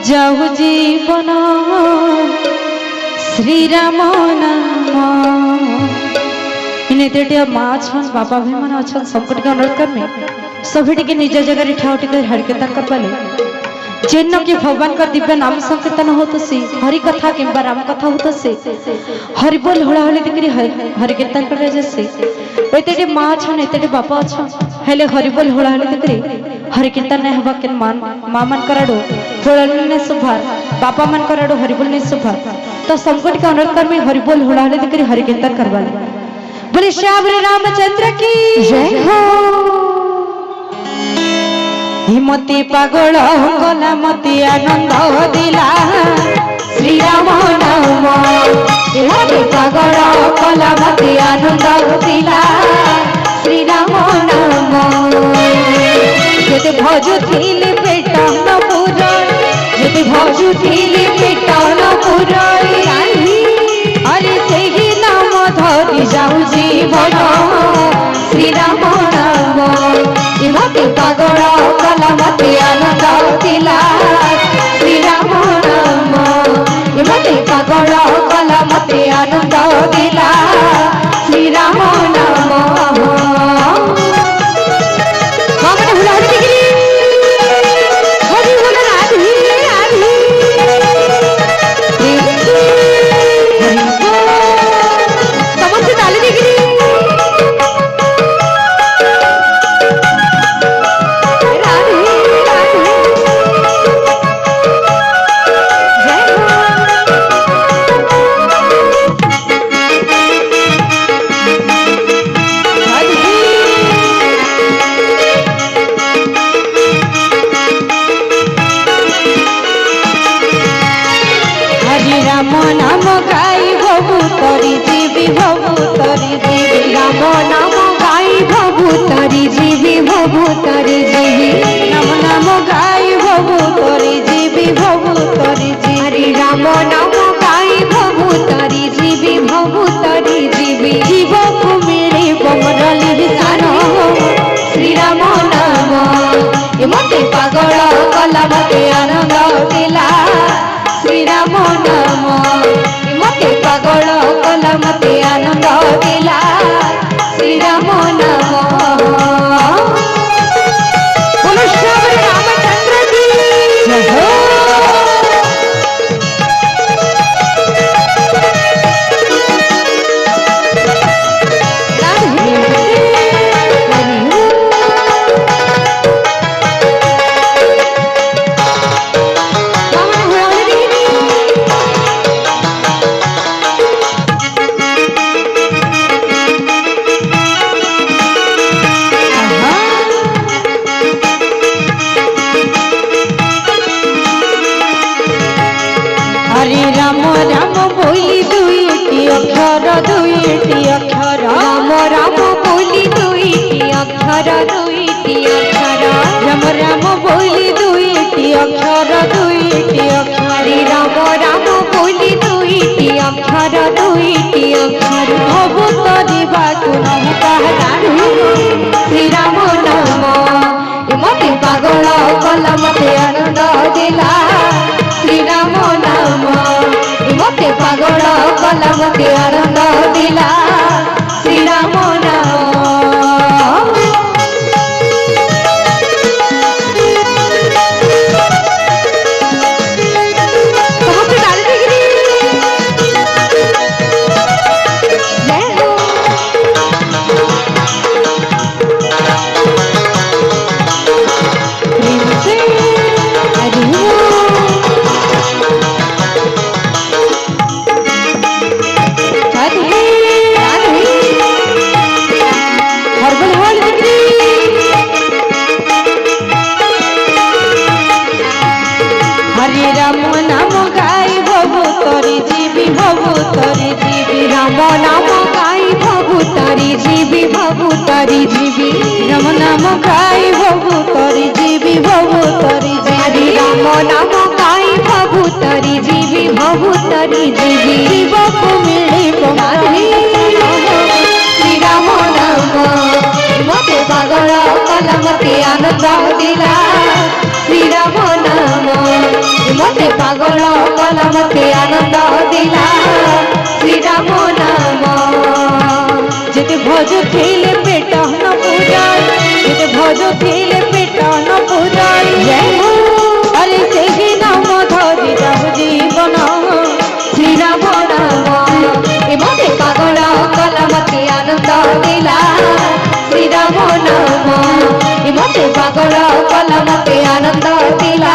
जाऊ जीवन श्री राम नाम इन्हें तेटिया माँ छन बाबा भाई मन अच्छा सबको टिके अनुरोध करमे सभी टिके निज जगह ठाव टिके हरिकीर्तन कर पाले जेन के भगवान का दिव्य नाम संकीर्तन होत से हरि कथा किंबा राम कथा होत से हरि बोल होड़ा होली दिकरी हरि कीर्तन करे जैसे एतेटे माँ छन एतेटे बापा छन हेले हरि बोल होड़ा होली दिकरी हरि कीर्तन ने हवा के मान माँ मन कराडो होड़ा ने सुभार बापा मन कराडो हरि बोल ने सुभार तो संकट का अनुरोध कर में हरि बोल होड़ा होली दिकरी हरि कीर्तन करवा बोले श्याम रामचंद्र की जय हो। हिमती पागल गला मती आनंद दिला श्री राम नाम हिमती पागल गला मती आनंद दिला श्री राम नाम जदि भजुथिले पेटन पुराण जदि भजुथिले पेटन पुराण अरे सेही नाम धरि जाऊ जीवन श्री राम नाम हिमती पागल गला मती आनंद दिला श्री राम नाम हिमती पागल गला मती आनंद दिला श्री राम नाम हिमती पागल गला मती आनंद दिला श्री राम नाम हिमती पागल गला मती आनंद दिला श्री राम नाम बोलो श्याम रामचंद्र की जय हो। हरे राम राम बोली दुईटी अक्षर राम राम बोली दुईटी अक्षर राम राम बोली दुईटी अक्षर हरे राम राम बोली दुईटी अक्षर भव तरिबा तुनहु कहतानु श्री राम नाम हिमती पागल गला मती आनंद दिला श्री राम नाम हिमती पागल गला मती आनंद दिला श्री राम नाम राम नाम गाई भवु तरी जीवी भवु तरी जीवी राम नाम गाई भवु तरी जीवी भवु तरी जीवी राम नाम गाई भवु तरी जीवी भवु तरी जीवी शिव को मिले श्री राम नाम मते पागल कला मते आनंद दिला श्री राम नाम पागल कला मते आनंद दिला श्री राम नाम जेते भज खेले पेट न पूजाय जेते भज खेले पेट न पूजाय जय हो अरे सेही नाम धरि जाऊ जीवन श्री राम नाम ए मते पागल कला मते आनंद दिला श्री राम नाम ए मते पागल कला मते आनंद दिला